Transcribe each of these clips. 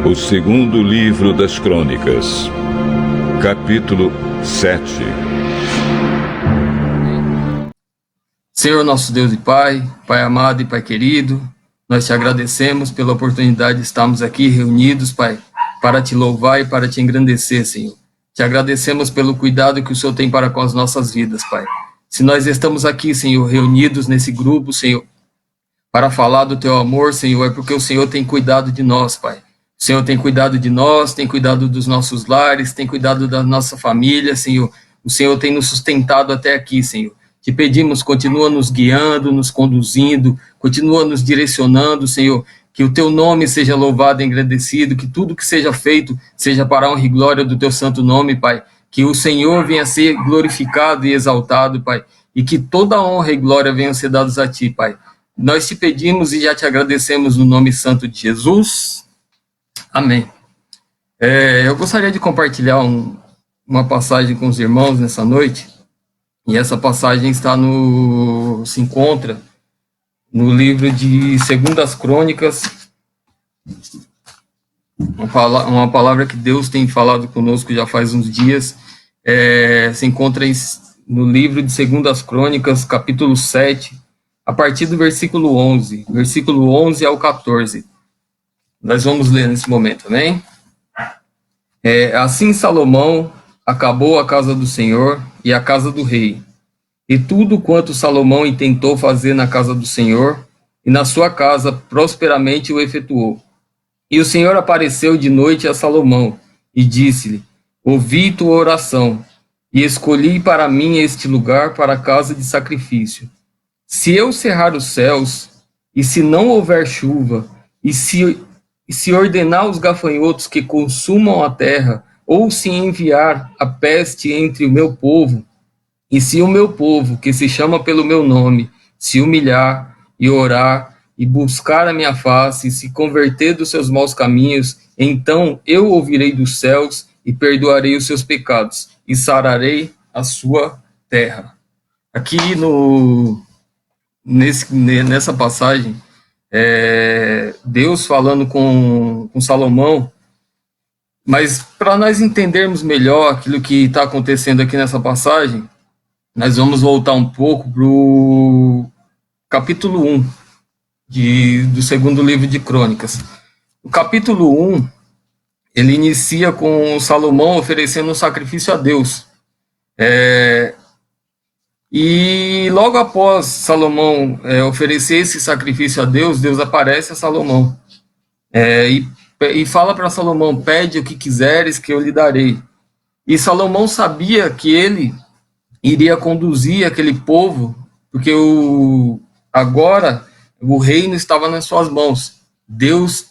O segundo livro das Crônicas, capítulo 7. Senhor nosso Deus e Pai, Pai amado e Pai querido, nós te agradecemos pela oportunidade de estarmos aqui reunidos, Pai, para te louvar e para te engrandecer, Senhor. Te agradecemos pelo cuidado que o Senhor tem para com as nossas vidas, Pai. Se nós estamos aqui, Senhor, reunidos nesse grupo, Senhor, para falar do teu amor, Senhor, é porque o Senhor tem cuidado de nós, Pai. O Senhor tem cuidado de nós, tem cuidado dos nossos lares, tem cuidado da nossa família, Senhor. O Senhor tem nos sustentado até aqui, Senhor. Te pedimos, continua nos guiando, nos conduzindo, continua nos direcionando, Senhor. Que o teu nome seja louvado e engrandecido, que tudo que seja feito seja para a honra e glória do teu santo nome, Pai. Que o Senhor venha a ser glorificado e exaltado, Pai. E que toda a honra e glória venham a ser dados a ti, Pai. Nós te pedimos e já te agradecemos no nome santo de Jesus. Amém. Eu gostaria de compartilhar uma passagem com os irmãos nessa noite, e essa passagem se encontra no livro de Segundas Crônicas, uma palavra que Deus tem falado conosco já faz uns dias, se encontra no livro de Segundas Crônicas, capítulo 7, a partir do versículo 11 ao 14. Nós vamos ler nesse momento, amém? Assim Salomão acabou a casa do Senhor e a casa do rei, e tudo quanto Salomão intentou fazer na casa do Senhor, e na sua casa prosperamente o efetuou. E o Senhor apareceu de noite a Salomão, e disse-lhe: ouvi tua oração, e escolhi para mim este lugar para a casa de sacrifício. Se eu cerrar os céus, e se não houver chuva, e se ordenar os gafanhotos que consumam a terra, ou se enviar a peste entre o meu povo, e se o meu povo, que se chama pelo meu nome, se humilhar e orar, e buscar a minha face, e se converter dos seus maus caminhos, então eu ouvirei dos céus, e perdoarei os seus pecados, e sararei a sua terra. Aqui nessa passagem, Deus falando com Salomão, mas para nós entendermos melhor aquilo que está acontecendo aqui nessa passagem, nós vamos voltar um pouco para o capítulo 1 do segundo livro de Crônicas. O capítulo 1, ele inicia com Salomão oferecendo um sacrifício a Deus. E logo após Salomão oferecer esse sacrifício a Deus, Deus aparece a Salomão e fala para Salomão: pede o que quiseres que eu lhe darei. E Salomão sabia que ele iria conduzir aquele povo, porque agora o reino estava nas suas mãos. Deus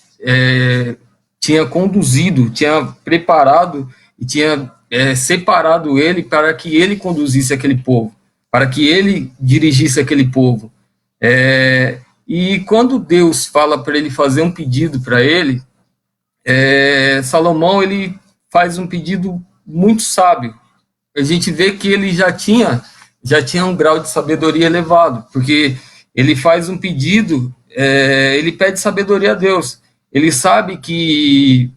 tinha conduzido, tinha preparado e tinha separado ele para que ele conduzisse aquele povo, para que ele dirigisse aquele povo. E quando Deus fala para ele fazer um pedido para ele, Salomão ele faz um pedido muito sábio. A gente vê que ele já tinha um grau de sabedoria elevado, porque ele faz um pedido, ele pede sabedoria a Deus. Ele sabe que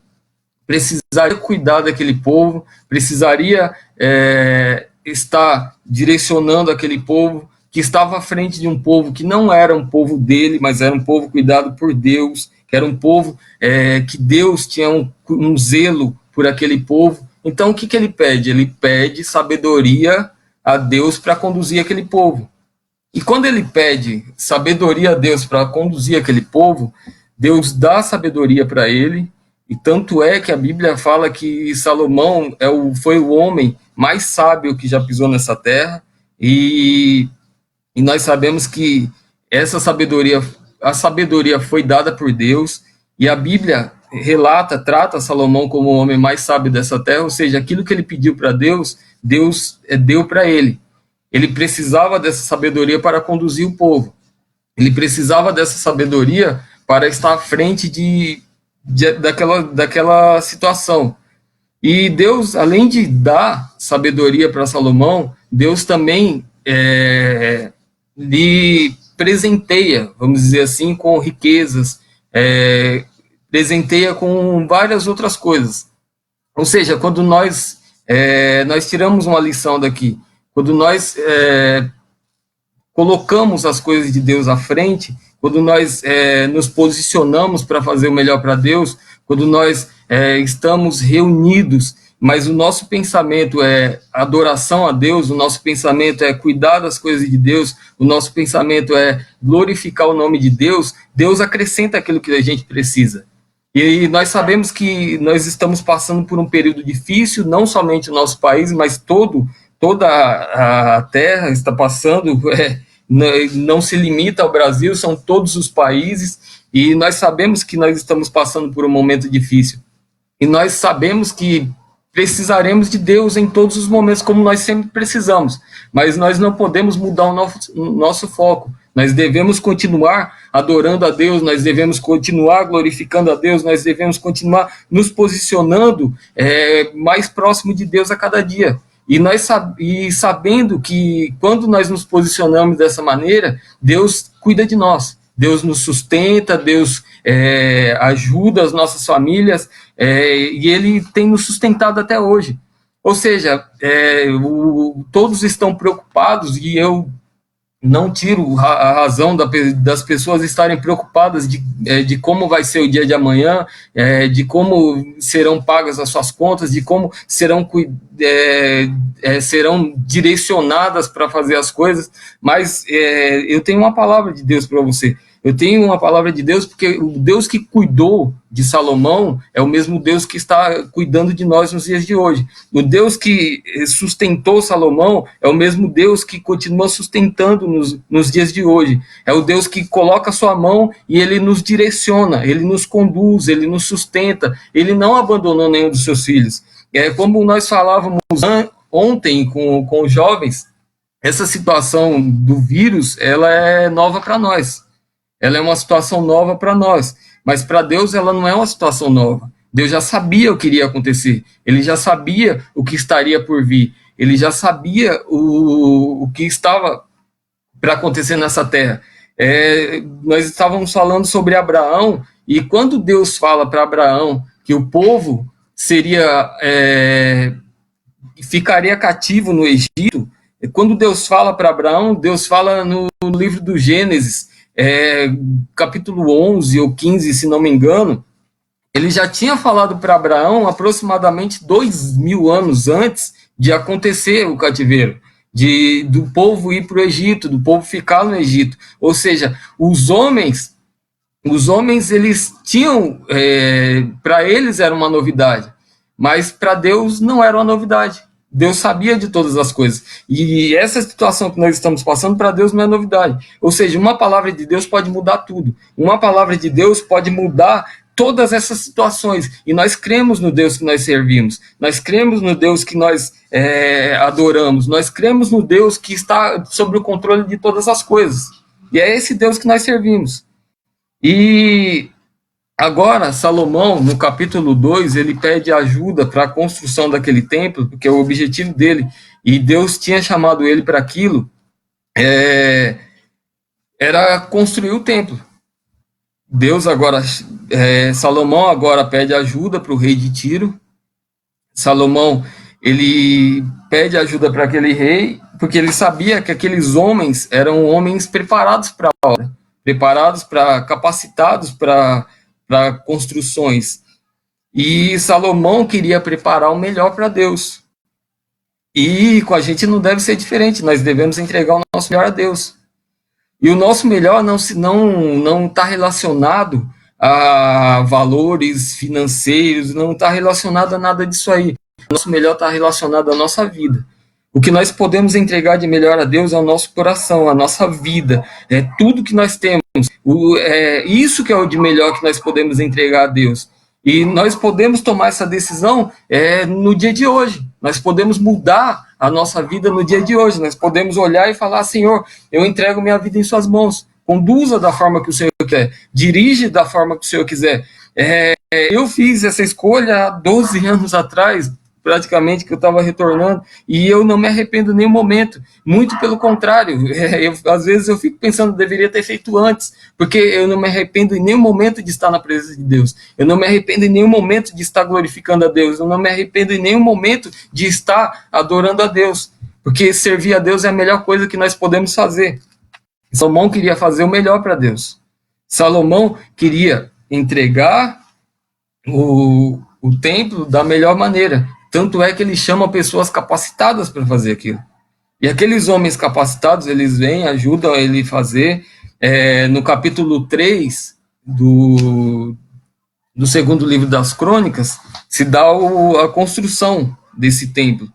precisaria cuidar daquele povo, precisaria estar direcionando aquele povo, que estava à frente de um povo que não era um povo dele, mas era um povo cuidado por Deus, que era um povo que Deus tinha um zelo por aquele povo. Então, o que ele pede? Ele pede sabedoria a Deus para conduzir aquele povo. E quando ele pede sabedoria a Deus para conduzir aquele povo, Deus dá sabedoria para ele, e tanto é que a Bíblia fala que Salomão foi o homem mais sábio que já pisou nessa terra, e nós sabemos que a sabedoria foi dada por Deus, e a Bíblia trata Salomão como o homem mais sábio dessa terra, ou seja, aquilo que ele pediu para Deus, Deus deu para ele. Ele precisava dessa sabedoria para conduzir o povo. Ele precisava dessa sabedoria para estar à frente daquela situação. E Deus, além de dar sabedoria para Salomão, Deus também lhe presenteia, vamos dizer assim, com riquezas, presenteia com várias outras coisas. Ou seja, quando nós tiramos uma lição daqui, quando nós colocamos as coisas de Deus à frente, quando nós nos posicionamos para fazer o melhor para Deus, quando nós estamos reunidos, mas o nosso pensamento é adoração a Deus, o nosso pensamento é cuidar das coisas de Deus, o nosso pensamento é glorificar o nome de Deus, Deus acrescenta aquilo que a gente precisa. E nós sabemos que nós estamos passando por um período difícil, não somente o nosso país, mas toda a terra está passando, não se limita ao Brasil, são todos os países, e nós sabemos que nós estamos passando por um momento difícil. E nós sabemos que precisaremos de Deus em todos os momentos, como nós sempre precisamos, mas nós não podemos mudar o nosso foco. Nós devemos continuar adorando a Deus, nós devemos continuar glorificando a Deus, nós devemos continuar nos posicionando mais próximo de Deus a cada dia. E sabendo que quando nós nos posicionamos dessa maneira, Deus cuida de nós, Deus nos sustenta, Deus ajuda as nossas famílias, e Ele tem nos sustentado até hoje. Ou seja, todos estão preocupados, e eu não tiro a razão das pessoas estarem preocupadas de como vai ser o dia de amanhã, de como serão pagas as suas contas, de como serão direcionadas para fazer as coisas, mas eu tenho uma palavra de Deus para você. Eu tenho uma palavra de Deus porque o Deus que cuidou de Salomão é o mesmo Deus que está cuidando de nós nos dias de hoje. O Deus que sustentou Salomão é o mesmo Deus que continua sustentando nos dias de hoje. É o Deus que coloca a sua mão e Ele nos direciona, Ele nos conduz, Ele nos sustenta. Ele não abandonou nenhum dos seus filhos. Como nós falávamos ontem com os jovens, essa situação do vírus, ela é nova para nós. Ela é uma situação nova para nós, mas para Deus ela não é uma situação nova. Deus já sabia o que iria acontecer, Ele já sabia o que estaria por vir, Ele já sabia o que estava para acontecer nessa terra. Nós estávamos falando sobre Abraão, e quando Deus fala para Abraão que o povo ficaria cativo no Egito, quando Deus fala para Abraão, Deus fala no livro do Gênesis, capítulo 11 ou 15, se não me engano, ele já tinha falado para Abraão aproximadamente 2000 anos antes de acontecer o cativeiro, do povo ir para o Egito, do povo ficar no Egito. Ou seja, os homens eles tinham, para eles era uma novidade, mas para Deus não era uma novidade. Deus sabia de todas as coisas. E essa situação que nós estamos passando, para Deus não é novidade. Ou seja, uma palavra de Deus pode mudar tudo. Uma palavra de Deus pode mudar todas essas situações. E nós cremos no Deus que nós servimos. Nós cremos no Deus que nós adoramos. Nós cremos no Deus que está sob o controle de todas as coisas. E é esse Deus que nós servimos. E agora, Salomão, no capítulo 2, ele pede ajuda para a construção daquele templo, porque o objetivo dele, e Deus tinha chamado ele para aquilo, era construir o templo. Salomão agora pede ajuda para o rei de Tiro. Salomão, ele pede ajuda para aquele rei, porque ele sabia que aqueles homens eram homens preparados para a obra, capacitados para construções. E Salomão queria preparar o melhor para Deus. E com a gente não deve ser diferente, nós devemos entregar o nosso melhor a Deus. E o nosso melhor não está relacionado a valores financeiros, não está relacionado a nada disso aí. O nosso melhor está relacionado à nossa vida. O que nós podemos entregar de melhor a Deus é o nosso coração, a nossa vida, tudo que nós temos. Isso que é o de melhor que nós podemos entregar a Deus. E nós podemos tomar essa decisão no dia de hoje. Nós podemos mudar a nossa vida no dia de hoje. Nós podemos olhar e falar: Senhor, eu entrego minha vida em suas mãos. Conduza da forma que o Senhor quer. Dirige da forma que o Senhor quiser. Eu fiz essa escolha há 12 anos atrás, praticamente, que eu estava retornando, e eu não me arrependo em nenhum momento, muito pelo contrário, às vezes eu fico pensando, deveria ter feito antes, porque eu não me arrependo em nenhum momento de estar na presença de Deus, eu não me arrependo em nenhum momento de estar glorificando a Deus, eu não me arrependo em nenhum momento de estar adorando a Deus, porque servir a Deus é a melhor coisa que nós podemos fazer. Salomão queria fazer o melhor para Deus. Salomão queria entregar o templo da melhor maneira. Tanto é que ele chama pessoas capacitadas para fazer aquilo. E aqueles homens capacitados, eles vêm, ajudam ele a fazer. No capítulo 3 do segundo livro das Crônicas, se dá a construção desse templo.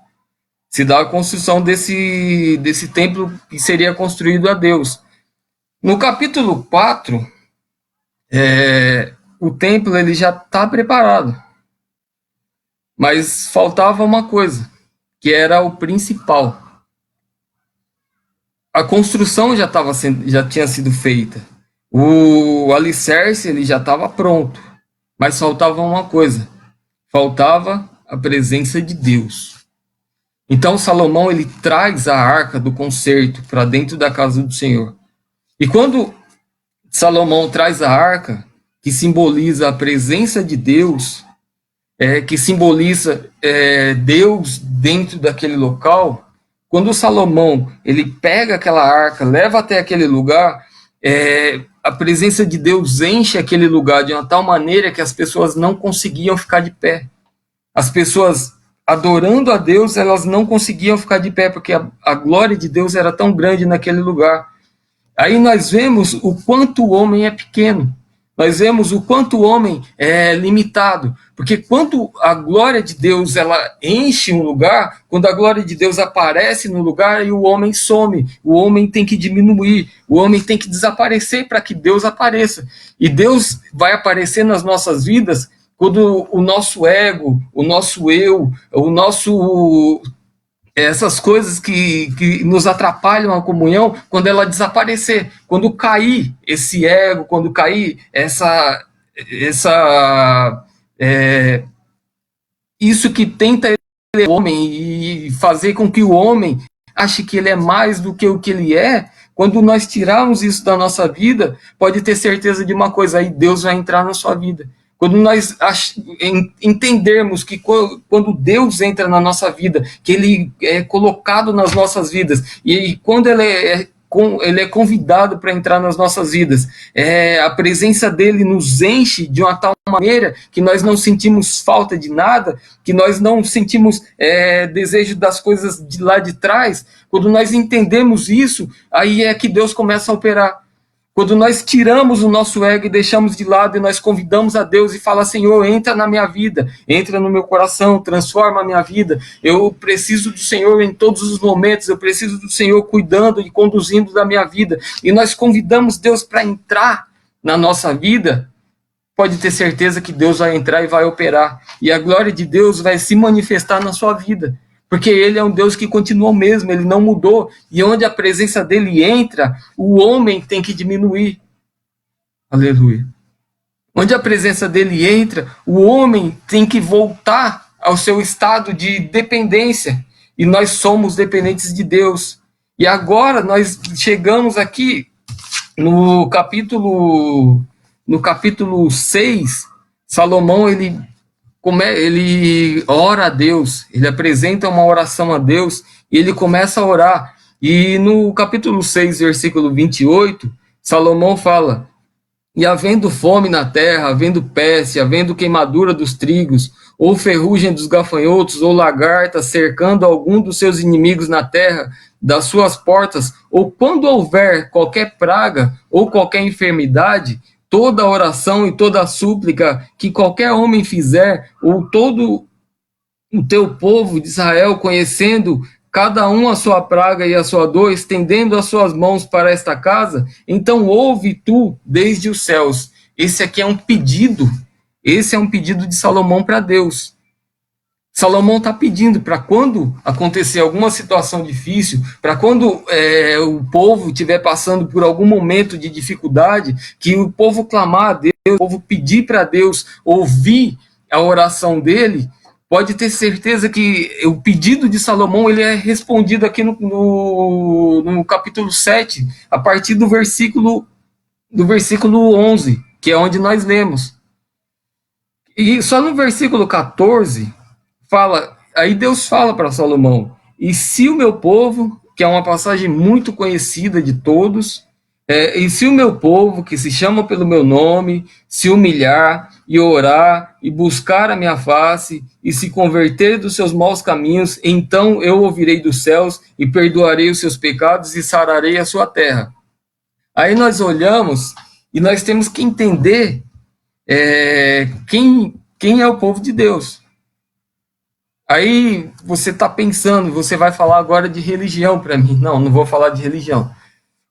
Se dá a construção desse templo que seria construído a Deus. No capítulo 4, o templo ele já está preparado. Mas faltava uma coisa, que era o principal. A construção já tinha sido feita. O alicerce ele já estava pronto. Mas faltava uma coisa. Faltava a presença de Deus. Então Salomão ele traz a arca do concerto para dentro da casa do Senhor. E quando Salomão traz a arca, que simboliza a presença de Deus, que simboliza Deus dentro daquele local, quando Salomão ele pega aquela arca, leva até aquele lugar, a presença de Deus enche aquele lugar de uma tal maneira que as pessoas não conseguiam ficar de pé. As pessoas adorando a Deus, elas não conseguiam ficar de pé, porque a glória de Deus era tão grande naquele lugar. Aí nós vemos o quanto o homem é pequeno. Nós vemos o quanto o homem é limitado, porque quando a glória de Deus ela enche um lugar, quando a glória de Deus aparece no lugar, e o homem some, o homem tem que diminuir, o homem tem que desaparecer para que Deus apareça. E Deus vai aparecer nas nossas vidas quando o nosso ego, o nosso eu, essas coisas que nos atrapalham a comunhão, quando ela desaparecer, quando cair esse ego, quando cair isso que tenta o homem e fazer com que o homem ache que ele é mais do que o que ele é, quando nós tirarmos isso da nossa vida, pode ter certeza de uma coisa, aí Deus vai entrar na sua vida. Quando nós entendermos que quando Deus entra na nossa vida, que Ele é colocado nas nossas vidas, e quando Ele é convidado para entrar nas nossas vidas, a presença dEle nos enche de uma tal maneira que nós não sentimos falta de nada, que nós não sentimos desejo das coisas de lá de trás. Quando nós entendemos isso, aí é que Deus começa a operar. Quando nós tiramos o nosso ego e deixamos de lado e nós convidamos a Deus e fala, Senhor, entra na minha vida, entra no meu coração, transforma a minha vida. Eu preciso do Senhor em todos os momentos, eu preciso do Senhor cuidando e conduzindo da minha vida. E nós convidamos Deus para entrar na nossa vida, pode ter certeza que Deus vai entrar e vai operar. E a glória de Deus vai se manifestar na sua vida. Porque Ele é um Deus que continua o mesmo, Ele não mudou. E onde a presença dEle entra, o homem tem que diminuir. Aleluia. Onde a presença dEle entra, o homem tem que voltar ao seu estado de dependência. E nós somos dependentes de Deus. E agora nós chegamos aqui no capítulo 6, Salomão, ele ora a Deus, ele apresenta uma oração a Deus, e ele começa a orar. E no capítulo 6, versículo 28, Salomão fala, e havendo fome na terra, havendo peste, havendo queimadura dos trigos, ou ferrugem dos gafanhotos, ou lagarta cercando algum dos seus inimigos na terra, das suas portas, ou quando houver qualquer praga, ou qualquer enfermidade, toda oração e toda súplica que qualquer homem fizer, ou todo o teu povo de Israel, conhecendo cada um a sua praga e a sua dor, estendendo as suas mãos para esta casa, então ouve tu desde os céus. Esse aqui é um pedido, esse é um pedido de Salomão para Deus. Salomão está pedindo para quando acontecer alguma situação difícil, para quando o povo estiver passando por algum momento de dificuldade, que o povo clamar a Deus, o povo pedir para Deus ouvir a oração dele, pode ter certeza que o pedido de Salomão ele é respondido aqui no capítulo 7, a partir do versículo 11, que é onde nós lemos. E só no versículo 14, aí Deus fala para Salomão: e se o meu povo, que é uma passagem muito conhecida de todos, e se o meu povo, que se chama pelo meu nome, se humilhar e orar e buscar a minha face e se converter dos seus maus caminhos, então eu ouvirei dos céus e perdoarei os seus pecados e sararei a sua terra. Aí nós olhamos e nós temos que entender quem é o povo de Deus. Aí você está pensando, você vai falar agora de religião para mim. Não vou falar de religião.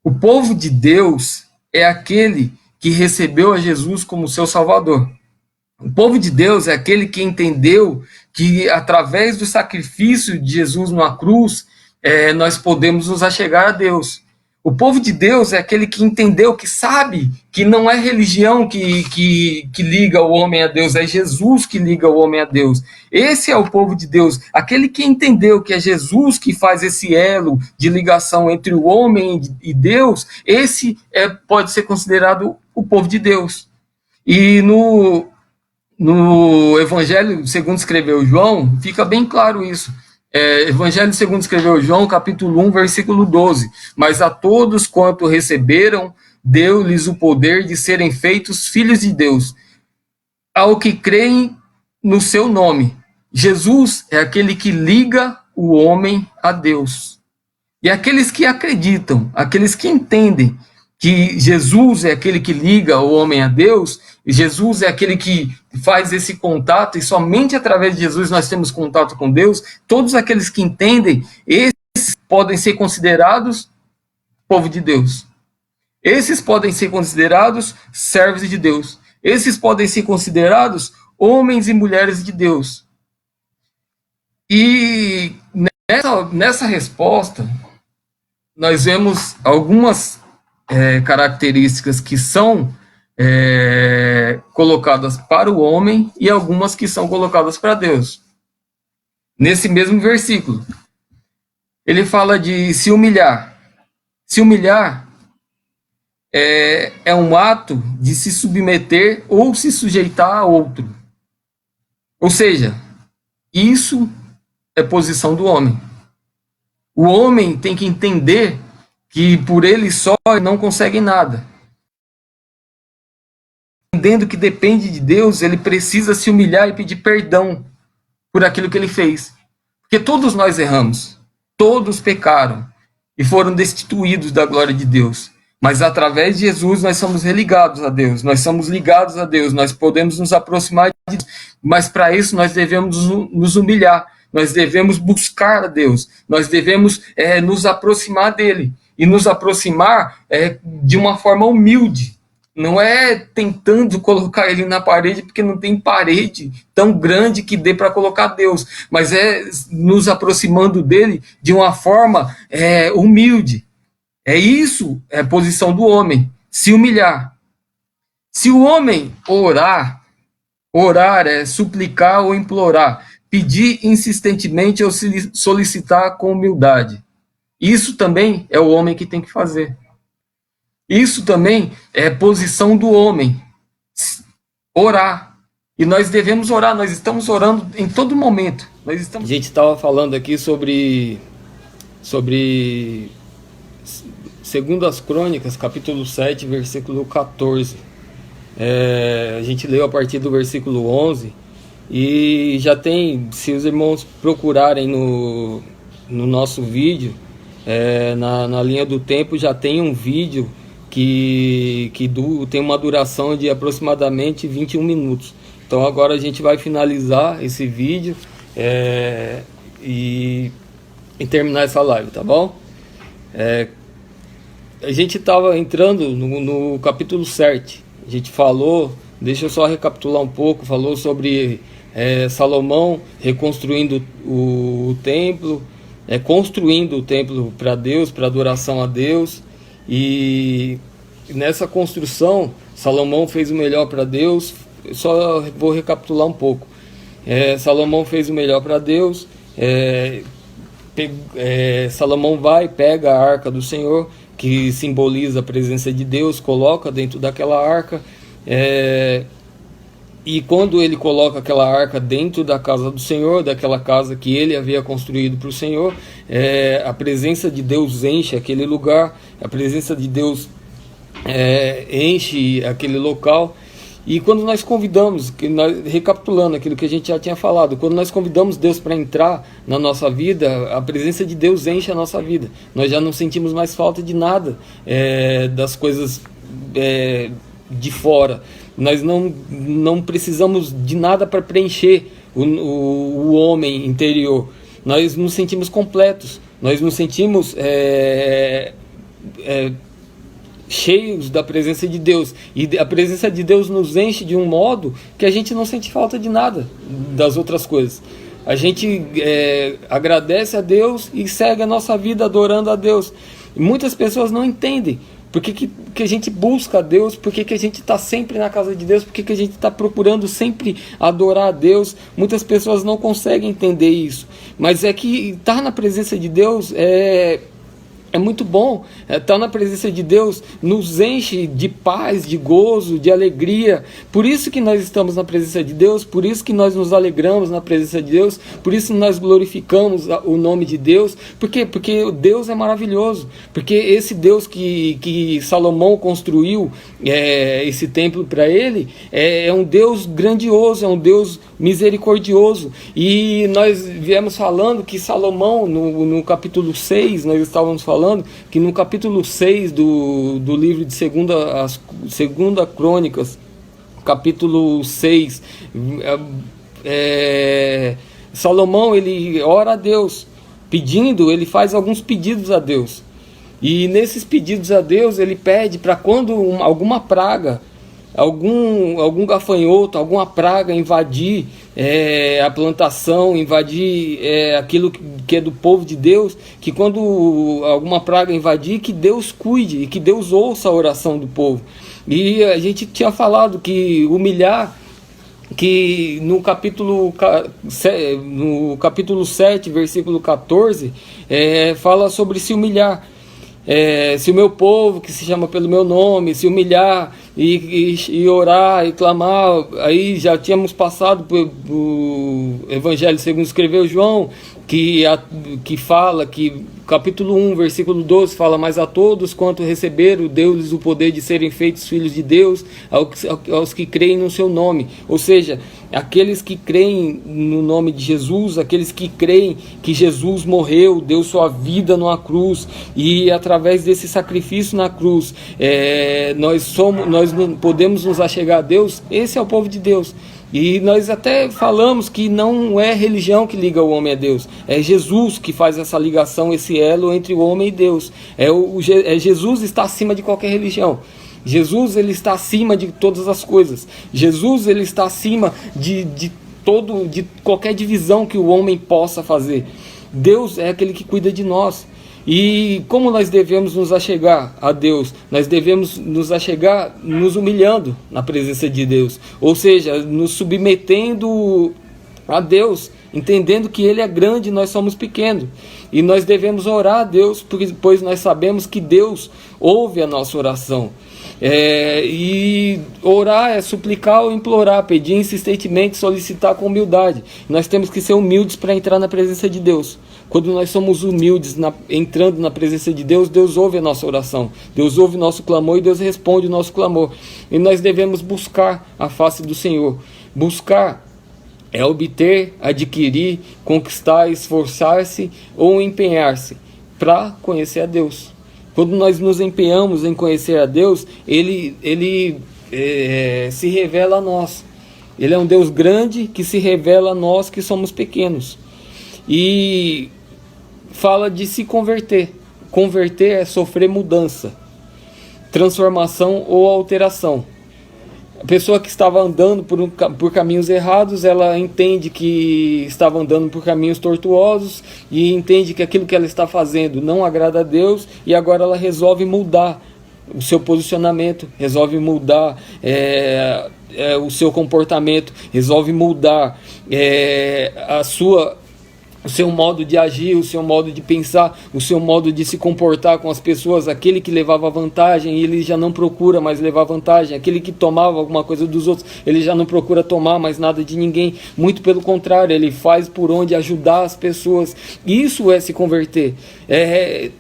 O povo de Deus é aquele que recebeu a Jesus como seu Salvador. O povo de Deus é aquele que entendeu que através do sacrifício de Jesus na cruz, nós podemos nos achegar a Deus. O povo de Deus é aquele que entendeu, que sabe que não é religião que liga o homem a Deus, é Jesus que liga o homem a Deus. Esse é o povo de Deus, aquele que entendeu que é Jesus que faz esse elo de ligação entre o homem e Deus, esse pode ser considerado o povo de Deus. E no Evangelho segundo escreveu João, fica bem claro isso. Evangelho segundo escreveu João, capítulo 1, versículo 12. Mas a todos quanto receberam, deu-lhes o poder de serem feitos filhos de Deus, ao que creem no seu nome. Jesus é aquele que liga o homem a Deus. E aqueles que acreditam, aqueles que entendem que Jesus é aquele que liga o homem a Deus, Jesus é aquele que faz esse contato, e somente através de Jesus nós temos contato com Deus. Todos aqueles que entendem, esses podem ser considerados povo de Deus. Esses podem ser considerados servos de Deus. Esses podem ser considerados homens e mulheres de Deus. E nessa resposta, nós vemos algumas características que são colocadas para o homem e algumas que são colocadas para Deus. Nesse mesmo versículo, ele fala de se humilhar. Se humilhar é um ato de se submeter ou se sujeitar a outro. Ou seja, isso é posição do homem. O homem tem que entender que por ele só não consegue nada. Entendendo que depende de Deus, ele precisa se humilhar e pedir perdão por aquilo que ele fez. Porque todos nós erramos, todos pecaram e foram destituídos da glória de Deus. Mas através de Jesus nós somos religados a Deus, nós somos ligados a Deus, nós podemos nos aproximar de Deus. Mas para isso nós devemos nos humilhar, nós devemos buscar a Deus, nós devemos nos aproximar dele. E nos aproximar de uma forma humilde. Não é tentando colocar ele na parede, porque não tem parede tão grande que dê para colocar Deus. Mas é nos aproximando dele de uma forma humilde. Isso é a posição do homem, se humilhar. Se o homem orar é suplicar ou implorar, pedir insistentemente ou solicitar com humildade. Isso também é o homem que tem que fazer. Isso também é posição do homem. Orar. E nós devemos orar, nós estamos orando em todo momento. A gente estava falando aqui sobre segundo as Crônicas, capítulo 7, versículo 14. A gente leu a partir do versículo 11. E já tem, se os irmãos procurarem no nosso vídeo, na linha do tempo, já tem um vídeo que tem uma duração de aproximadamente 21 minutos. Então agora a gente vai finalizar esse vídeo e terminar essa live, tá bom? A gente estava entrando no capítulo 7. A gente falou, deixa eu só recapitular um pouco, falou sobre Salomão reconstruindo o templo, construindo o templo para Deus, para adoração a Deus. E nessa construção, Salomão fez o melhor para Deus. Eu só vou recapitular um pouco. Salomão fez o melhor para Deus. Salomão pega a arca do Senhor, que simboliza a presença de Deus, coloca dentro daquela arca, e quando ele coloca aquela arca dentro da casa do Senhor, daquela casa que ele havia construído para o Senhor, a presença de Deus enche aquele lugar, a presença de Deus enche aquele local. E quando nós convidamos, recapitulando aquilo que a gente já tinha falado, quando nós convidamos Deus para entrar na nossa vida, a presença de Deus enche a nossa vida. Nós já não sentimos mais falta de nada, das coisas de fora. Nós não precisamos de nada para preencher o homem interior. Nós nos sentimos completos, nós nos sentimos cheios da presença de Deus, e a presença de Deus nos enche de um modo que a gente não sente falta de nada das outras coisas. A gente agradece a Deus e segue a nossa vida adorando a Deus. E muitas pessoas não entendem por que a gente busca a Deus, por que a gente está sempre na casa de Deus, por que a gente está procurando sempre adorar a Deus. Muitas pessoas não conseguem entender isso, mas é que estar na presença de Deus é muito bom. Estar na presença de Deus nos enche de paz, de gozo, de alegria. Por isso que nós estamos na presença de Deus, por isso que nós nos alegramos na presença de Deus, por isso que nós glorificamos o nome de Deus. Por quê? Porque Deus é maravilhoso, porque esse Deus que Salomão construiu esse templo para ele, é um Deus grandioso, é um Deus misericordioso. E nós viemos falando que Salomão, no capítulo 6, nós estávamos falando que no capítulo 6 do livro de segunda Crônicas, capítulo 6, Salomão, ele ora a Deus, ele faz alguns pedidos a Deus, e nesses pedidos a Deus, ele pede para quando alguma praga, algum gafanhoto, alguma praga invadir a plantação, invadir aquilo que é do povo de Deus, que quando alguma praga invadir, que Deus cuide e que Deus ouça a oração do povo. E a gente tinha falado que humilhar, que no capítulo 7, versículo 14, fala sobre se humilhar. Se o meu povo, que se chama pelo meu nome, se humilhar e orar e clamar. Aí já tínhamos passado por Evangelho segundo escreveu João, que fala que capítulo 1, versículo 12 fala: mas a todos quanto receberam, deu-lhes o poder de serem feitos filhos de Deus, aos que creem no seu nome. Ou seja, aqueles que creem no nome de Jesus, aqueles que creem que Jesus morreu, deu sua vida numa cruz, e através desse sacrifício na cruz, nós podemos nos achegar a Deus. Esse é o povo de Deus. E nós até falamos que não é religião que liga o homem a Deus, é Jesus que faz essa ligação, esse elo entre o homem e Deus. Jesus está acima de qualquer religião. Jesus, ele está acima de todas as coisas. Jesus, ele está acima de qualquer divisão que o homem possa fazer. Deus é aquele que cuida de nós. E como nós devemos nos achegar a Deus? Nós devemos nos achegar nos humilhando na presença de Deus, ou seja, nos submetendo a Deus, entendendo que Ele é grande e nós somos pequenos. E nós devemos orar a Deus, pois nós sabemos que Deus ouve a nossa oração. E orar é suplicar ou implorar, pedir insistentemente, solicitar com humildade. Nós temos que ser humildes para entrar na presença de Deus. Quando nós somos humildes, entrando na presença de Deus, Deus ouve a nossa oração, Deus ouve o nosso clamor e Deus responde o nosso clamor. E nós devemos buscar a face do Senhor. Buscar é obter, adquirir, conquistar, esforçar-se ou empenhar-se para conhecer a Deus. Quando nós nos empenhamos em conhecer a Deus, Ele se revela a nós. Ele é um Deus grande que se revela a nós que somos pequenos. E fala de se converter. Converter é sofrer mudança, transformação ou alteração. A pessoa que estava andando por caminhos errados, ela entende que estava andando por caminhos tortuosos e entende que aquilo que ela está fazendo não agrada a Deus, e agora ela resolve mudar o seu posicionamento, resolve mudar o seu comportamento, resolve mudar o seu modo de agir, o seu modo de pensar, o seu modo de se comportar com as pessoas. Aquele que levava vantagem, ele já não procura mais levar vantagem. Aquele que tomava alguma coisa dos outros, ele já não procura tomar mais nada de ninguém. Muito pelo contrário, ele faz por onde ajudar as pessoas. Isso é se converter.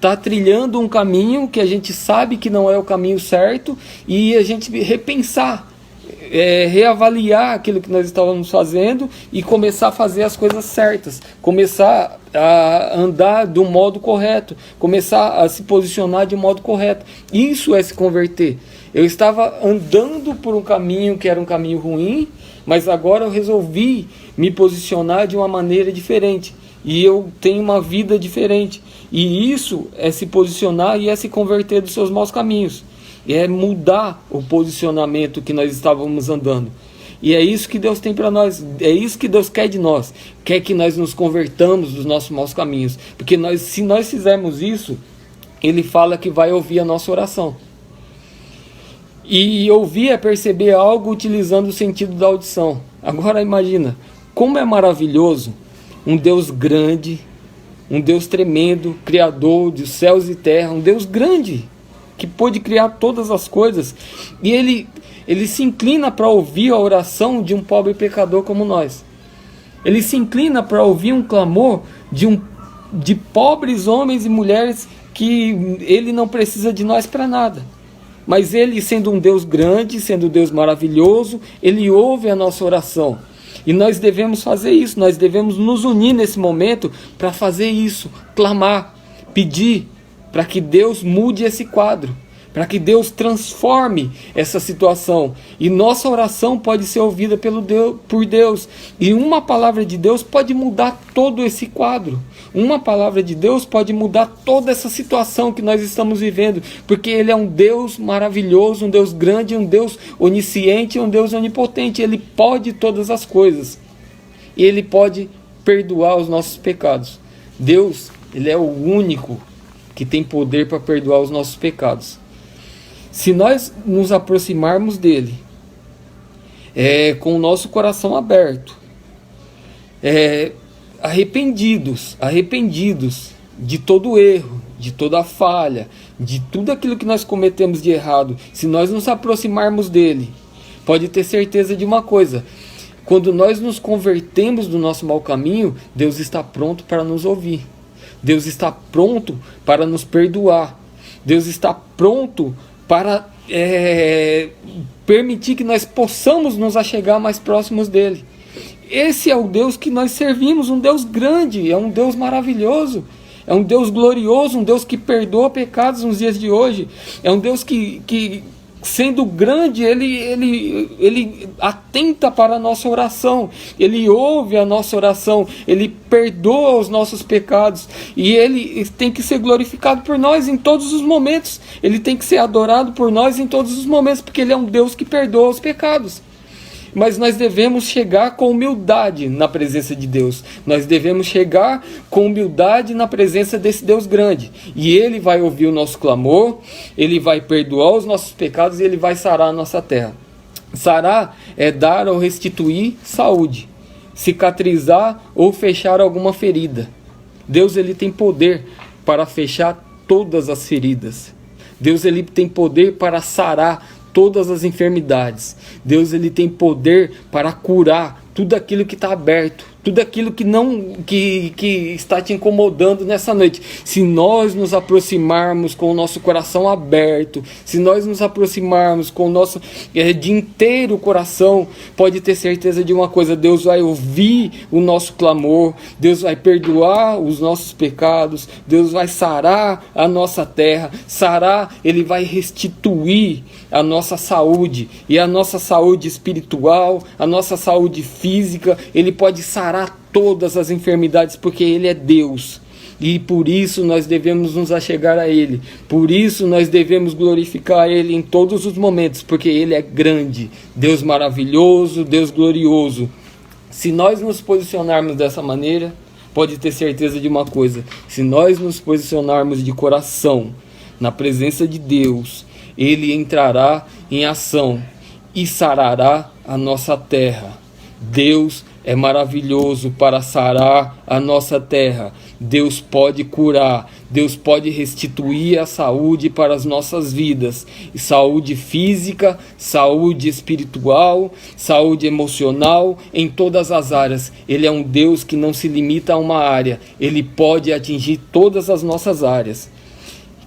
Tá trilhando um caminho que a gente sabe que não é o caminho certo, e a gente repensar, reavaliar aquilo que nós estávamos fazendo e começar a fazer as coisas certas, começar a andar do modo correto, começar a se posicionar de modo correto. Isso é se converter. Eu estava andando por um caminho que era um caminho ruim, mas agora eu resolvi me posicionar de uma maneira diferente, e eu tenho uma vida diferente. E isso é se posicionar e é se converter dos seus maus caminhos. E é mudar o posicionamento que nós estávamos andando. E é isso que Deus tem para nós. É isso que Deus quer de nós. Quer que nós nos convertamos dos nossos maus caminhos. Porque se nós fizermos isso, Ele fala que vai ouvir a nossa oração. E ouvir é perceber algo utilizando o sentido da audição. Agora imagina, como é maravilhoso um Deus grande, um Deus tremendo, Criador de céus e terra, um Deus grande, que pôde criar todas as coisas, e ele se inclina para ouvir a oração de um pobre pecador como nós. Ele se inclina para ouvir um clamor de pobres homens e mulheres que ele não precisa de nós para nada. Mas ele, sendo um Deus grande, sendo um Deus maravilhoso, ele ouve a nossa oração. E nós devemos fazer isso, nós devemos nos unir nesse momento para fazer isso, clamar, pedir, para que Deus mude esse quadro, para que Deus transforme essa situação. E nossa oração pode ser ouvida por Deus. E uma palavra de Deus pode mudar todo esse quadro. Uma palavra de Deus pode mudar toda essa situação que nós estamos vivendo. Porque Ele é um Deus maravilhoso, um Deus grande, um Deus onisciente, um Deus onipotente. Ele pode todas as coisas. E Ele pode perdoar os nossos pecados. Deus, Ele é o único que tem poder para perdoar os nossos pecados. Se nós nos aproximarmos dele, com o nosso coração aberto, arrependidos de todo erro, de toda falha, de tudo aquilo que nós cometemos de errado, se nós nos aproximarmos dele, pode ter certeza de uma coisa: quando nós nos convertemos do nosso mau caminho, Deus está pronto para nos ouvir. Deus está pronto para nos perdoar. Deus está pronto para permitir que nós possamos nos achegar mais próximos dele. Esse é o Deus que nós servimos, um Deus grande, é um Deus maravilhoso, é um Deus glorioso, um Deus que perdoa pecados nos dias de hoje. É um Deus que sendo grande, ele atenta para a nossa oração, ele ouve a nossa oração, ele perdoa os nossos pecados, e ele tem que ser glorificado por nós em todos os momentos, ele tem que ser adorado por nós em todos os momentos, porque ele é um Deus que perdoa os pecados. Mas nós devemos chegar com humildade na presença de Deus. Nós devemos chegar com humildade na presença desse Deus grande. E Ele vai ouvir o nosso clamor, Ele vai perdoar os nossos pecados e Ele vai sarar a nossa terra. Sarar é dar ou restituir saúde, cicatrizar ou fechar alguma ferida. Deus, Ele tem poder para fechar todas as feridas. Deus, Ele tem poder para sarar todas as enfermidades. Deus, Ele tem poder para curar tudo aquilo que está aberto, tudo aquilo que está te incomodando nessa noite. Se nós nos aproximarmos com o nosso coração aberto, se nós nos aproximarmos com o nosso de inteiro coração, pode ter certeza de uma coisa: Deus vai ouvir o nosso clamor, Deus vai perdoar os nossos pecados, Deus vai sarar a nossa terra, Ele vai restituir a nossa saúde, e a nossa saúde espiritual, a nossa saúde física. Ele pode sarar todas as enfermidades, porque Ele é Deus, e por isso nós devemos nos achegar a Ele, por isso nós devemos glorificar Ele em todos os momentos, porque Ele é grande, Deus maravilhoso, Deus glorioso. Se nós nos posicionarmos dessa maneira, pode ter certeza de uma coisa: se nós nos posicionarmos de coração na presença de Deus, Ele entrará em ação e sarará a nossa terra. Deus é maravilhoso para sarar a nossa terra. Deus pode curar, Deus pode restituir a saúde para as nossas vidas, saúde física, saúde espiritual, saúde emocional, em todas as áreas. Ele é um Deus que não se limita a uma área, Ele pode atingir todas as nossas áreas.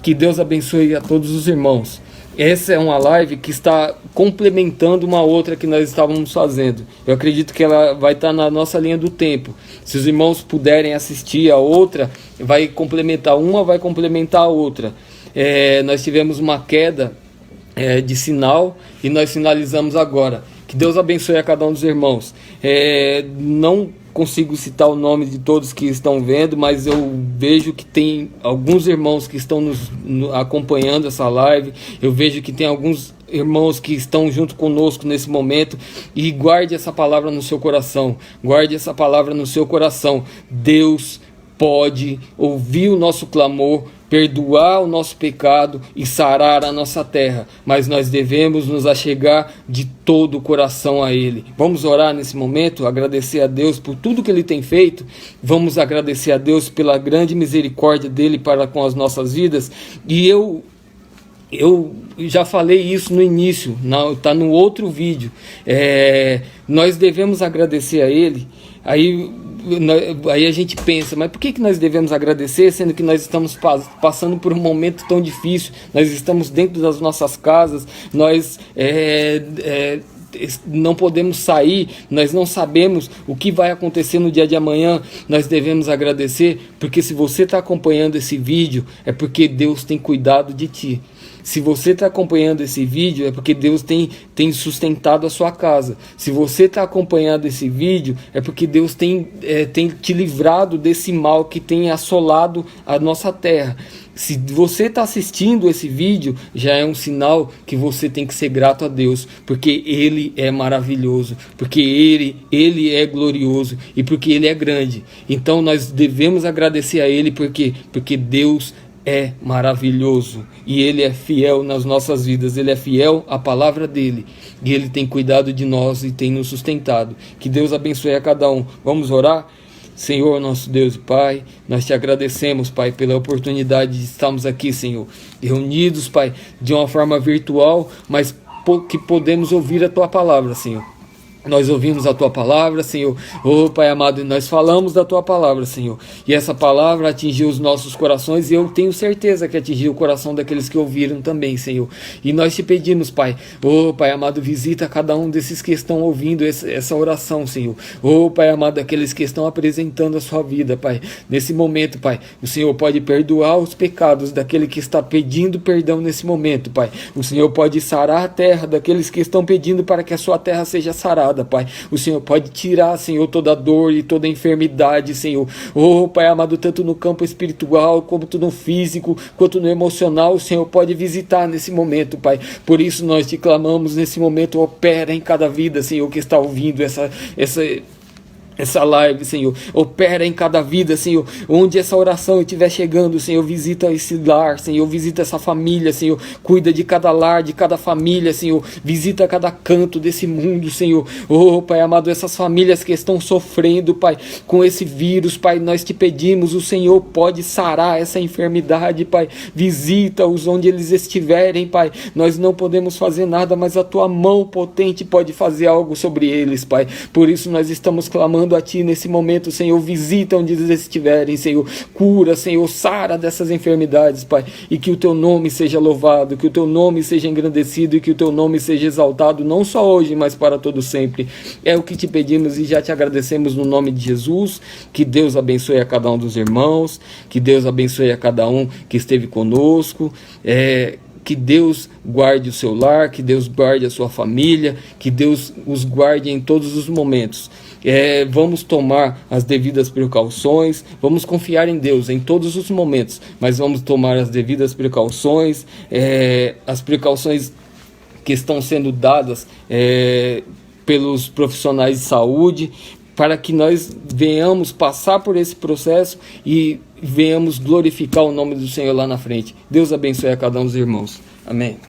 Que Deus abençoe a todos os irmãos. Essa é uma live que está complementando uma outra que nós estávamos fazendo. Eu acredito que ela vai estar na nossa linha do tempo. Se os irmãos puderem assistir a outra, vai complementar uma, vai complementar a outra. Nós tivemos uma queda de sinal e nós finalizamos agora. Que Deus abençoe a cada um dos irmãos. Não consigo citar o nome de todos que estão vendo, mas eu vejo que tem alguns irmãos que estão acompanhando essa live. Eu vejo que tem alguns irmãos que estão junto conosco nesse momento, e guarde essa palavra no seu coração. Guarde essa palavra no seu coração. Deus pode ouvir o nosso clamor, perdoar o nosso pecado e sarar a nossa terra, mas nós devemos nos achegar de todo o coração a Ele. Vamos orar nesse momento, agradecer a Deus por tudo que Ele tem feito. Vamos agradecer a Deus pela grande misericórdia dEle para com as nossas vidas. E eu já falei isso no início, está no outro vídeo. Nós devemos agradecer a Ele. Aí a gente pensa, mas por que nós devemos agradecer, sendo que nós estamos passando por um momento tão difícil? Nós estamos dentro das nossas casas, nós não podemos sair, nós não sabemos o que vai acontecer no dia de amanhã. Nós devemos agradecer, porque se você está acompanhando esse vídeo, é porque Deus tem cuidado de ti. Se você está acompanhando esse vídeo, é porque Deus tem sustentado a sua casa. Se você está acompanhando esse vídeo, é porque Deus tem te livrado desse mal que tem assolado a nossa terra. Se você está assistindo esse vídeo, já é um sinal que você tem que ser grato a Deus, porque Ele é maravilhoso, porque Ele é glorioso e porque Ele é grande. Então nós devemos agradecer a Ele, porque Deus é maravilhoso e Ele é fiel nas nossas vidas. Ele é fiel à palavra dEle e Ele tem cuidado de nós e tem nos sustentado. Que Deus abençoe a cada um. Vamos orar? Senhor, nosso Deus e Pai, nós te agradecemos, Pai, pela oportunidade de estarmos aqui, Senhor, reunidos, Pai, de uma forma virtual, mas que podemos ouvir a Tua palavra, Senhor. Nós ouvimos a Tua palavra, Senhor. Oh, Pai amado, e nós falamos da Tua palavra, Senhor. E essa palavra atingiu os nossos corações, e eu tenho certeza que atingiu o coração daqueles que ouviram também, Senhor. E nós te pedimos, Pai, oh, Pai amado, visita cada um desses que estão ouvindo essa oração, Senhor. Oh, Pai amado, aqueles que estão apresentando a sua vida, Pai. Nesse momento, Pai, o Senhor pode perdoar os pecados daquele que está pedindo perdão nesse momento, Pai. O Senhor pode sarar a terra daqueles que estão pedindo para que a sua terra seja sarada, Pai. O Senhor pode tirar, Senhor, toda dor e toda enfermidade, Senhor. Oh, Pai amado, tanto no campo espiritual, quanto no físico, quanto no emocional, o Senhor pode visitar nesse momento, Pai. Por isso nós te clamamos nesse momento, opera em cada vida, Senhor, que está ouvindo essa live, Senhor. Opera em cada vida, Senhor. Onde essa oração estiver chegando, Senhor, visita esse lar, Senhor. Visita essa família, Senhor. Cuida de cada lar, de cada família, Senhor. Visita cada canto desse mundo, Senhor. Oh, Pai amado, essas famílias que estão sofrendo, Pai, com esse vírus, Pai, nós te pedimos, o Senhor pode sarar essa enfermidade, Pai. Visita-os onde eles estiverem, Pai. Nós não podemos fazer nada, mas a Tua mão potente pode fazer algo sobre eles, Pai. Por isso nós estamos clamando a Ti nesse momento, Senhor. Visita onde eles estiverem, Senhor. Cura, Senhor, sara dessas enfermidades, Pai, e que o Teu nome seja louvado, que o Teu nome seja engrandecido e que o Teu nome seja exaltado, não só hoje, mas para todo sempre. É o que te pedimos e já te agradecemos no nome de Jesus. Que Deus abençoe a cada um dos irmãos, que Deus abençoe a cada um que esteve conosco, que Deus guarde o seu lar, que Deus guarde a sua família, que Deus os guarde em todos os momentos. Vamos tomar as devidas precauções, vamos confiar em Deus em todos os momentos, mas vamos tomar as devidas precauções, as precauções que estão sendo dadas pelos profissionais de saúde, para que nós venhamos passar por esse processo e venhamos glorificar o nome do Senhor lá na frente. Deus abençoe a cada um dos irmãos. Amém.